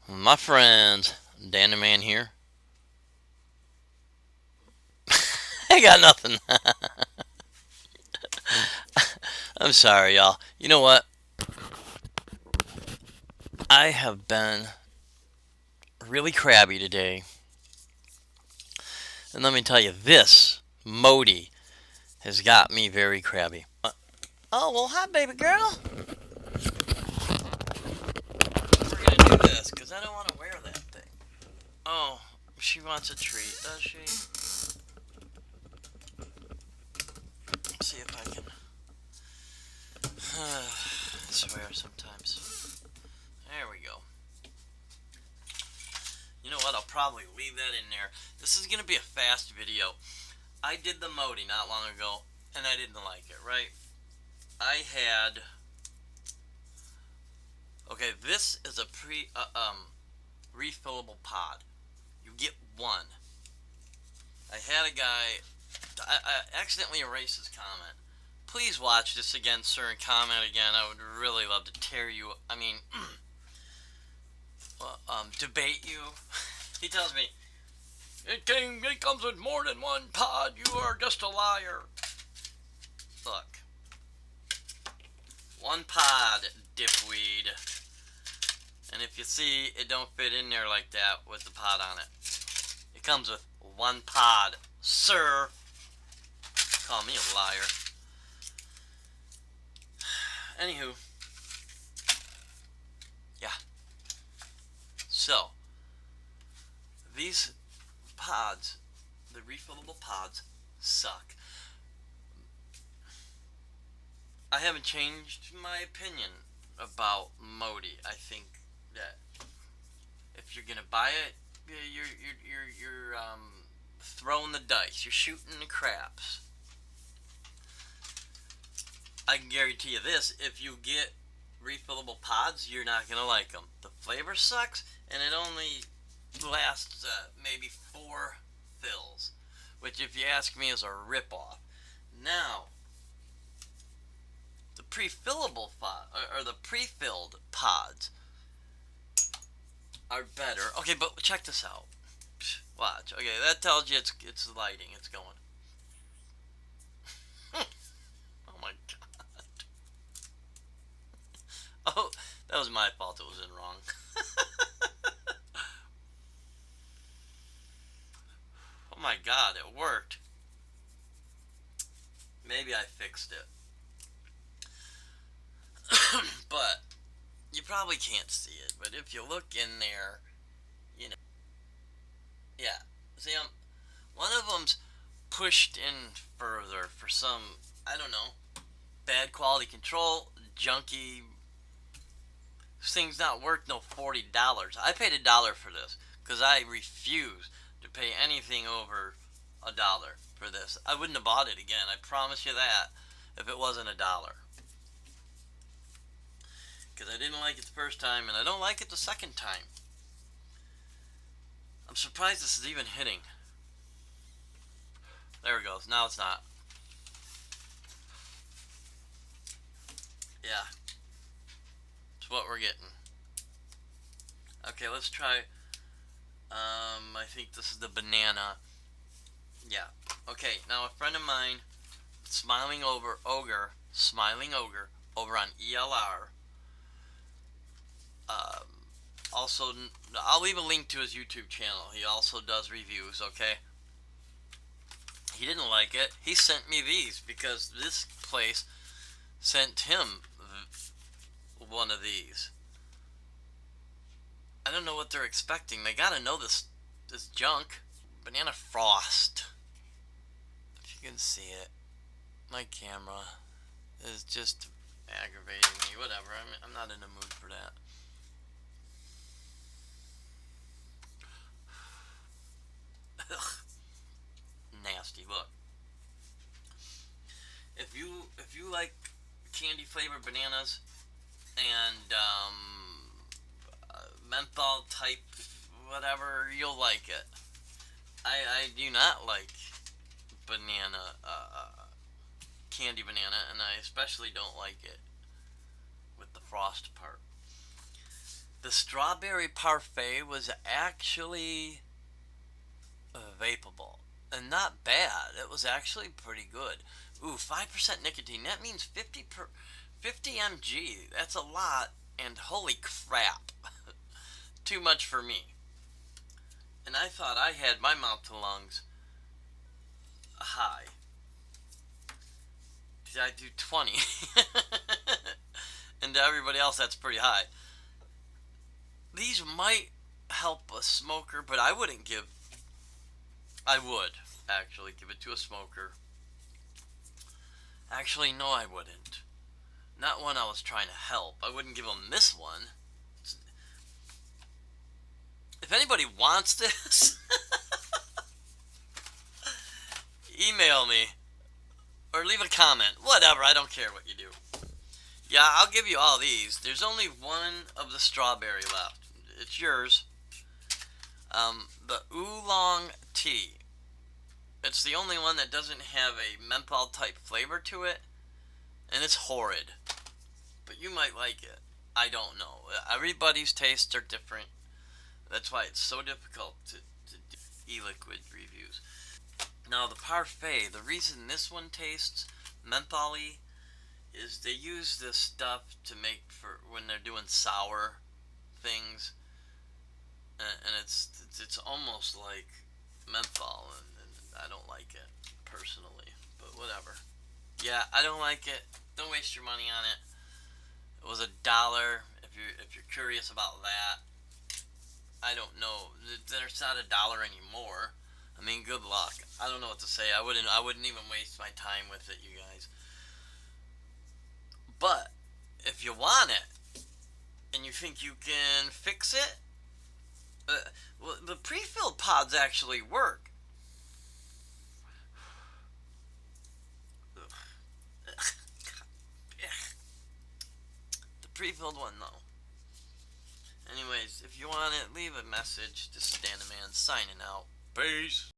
My friends, Dan the Man here. I got nothing. I'm sorry, y'all. You know what? I have been really crabby today. And let me tell you, this Moti has got me very crabby. Oh, well, hi, baby girl. We're going to do this because I don't want to wear that thing. Oh, she wants a treat, does she? Let's see if I can. I swear sometimes. There we go. You know what? I'll probably leave that in there. This is going to be a fast video. I did the Moti not long ago, and I didn't like it, right? I had... Okay, this is a refillable pod. You get one. I had a guy... I accidentally erased his comment. Please watch this again, sir, and comment again. I would really love to tear you... debate you. He tells me, it comes with more than one pod. You are just a liar. Look. One pod, dipweed. And if you see, it don't fit in there like that with the pod on it. It comes with one pod, sir. Call me a liar. Anywho. Yeah. So, these pods, the refillable pods, suck. I haven't changed my opinion about Moti. I think that if you're gonna buy it, you're throwing the dice. You're shooting the craps. I can guarantee you this: if you get refillable pods, you're not gonna like them. The flavor sucks, and it only lasts maybe 4 fills, which, if you ask me, is a ripoff. Now, the pre-fillable pod, or the pre-filled pods are better. Okay, but check this out. Watch. Okay, that tells you it's lighting. It's going. Oh my god. Oh, that was my fault. It was in wrong. Oh my god, it worked. Maybe I fixed it. But you probably can't see it. But if you look in there, you know, yeah. See, one of them's pushed in further for some, I don't know, bad quality control, junky. This thing's not worth no $40. I paid $1 for this because I refuse to pay anything over $1 for this. I wouldn't have bought it again. I promise you that if it wasn't $1. Because I didn't like it the first time, and I don't like it the second time. I'm surprised this is even hitting. There it goes. Now it's not. Yeah. It's what we're getting. Okay, let's try. I think this is the banana. Yeah. Okay, now a friend of mine, Smiling Ogre, over on ELR. Um, Also, I'll leave a link to his YouTube channel. He also does reviews, okay? He didn't like it. He sent me these because this place sent him one of these. I don't know what they're expecting. They gotta know this junk. Banana Frost. If you can see it. My camera is just aggravating me. Whatever. I'm not in the mood for that. Nasty. Look. If you like candy flavored bananas and menthol type whatever, you'll like it. I do not like banana candy banana, and I especially don't like it with the frost part. The strawberry parfait was actually vapable and not bad. It was actually pretty good. Ooh, 5% nicotine. That means 50 mg. That's a lot. And holy crap. Too much for me. And I thought I had my mouth to lungs high. I do 20. And to everybody else, that's pretty high. These might help a smoker, but I wouldn't give. I would actually give it to a smoker. Actually, no, I wouldn't. Not one I was trying to help. I wouldn't give them this one. If anybody wants this, email me or leave a comment. Whatever, I don't care what you do. Yeah, I'll give you all these. There's only one of the strawberry left. It's yours. The oolong tea. It's the only one that doesn't have a menthol type flavor to it, and it's horrid. But you might like it. I don't know. Everybody's tastes are different. That's why it's so difficult to do e-liquid reviews. Now the parfait, the reason this one tastes mentholy is they use this stuff to make for when they're doing sour things, and it's almost like menthol, and I don't like it personally, but whatever. Yeah, I don't like it. Don't waste your money on it. It was $1 if you're curious about that. I don't know. There's not $1 anymore. I mean, good luck. I don't know what to say. I wouldn't even waste my time with it, you guys. But if you want it and you think you can fix it, well, the pre-filled pods actually work. The pre-filled one, though. Anyways, if you want it, leave a message. This is Dan the Man signing out. Peace.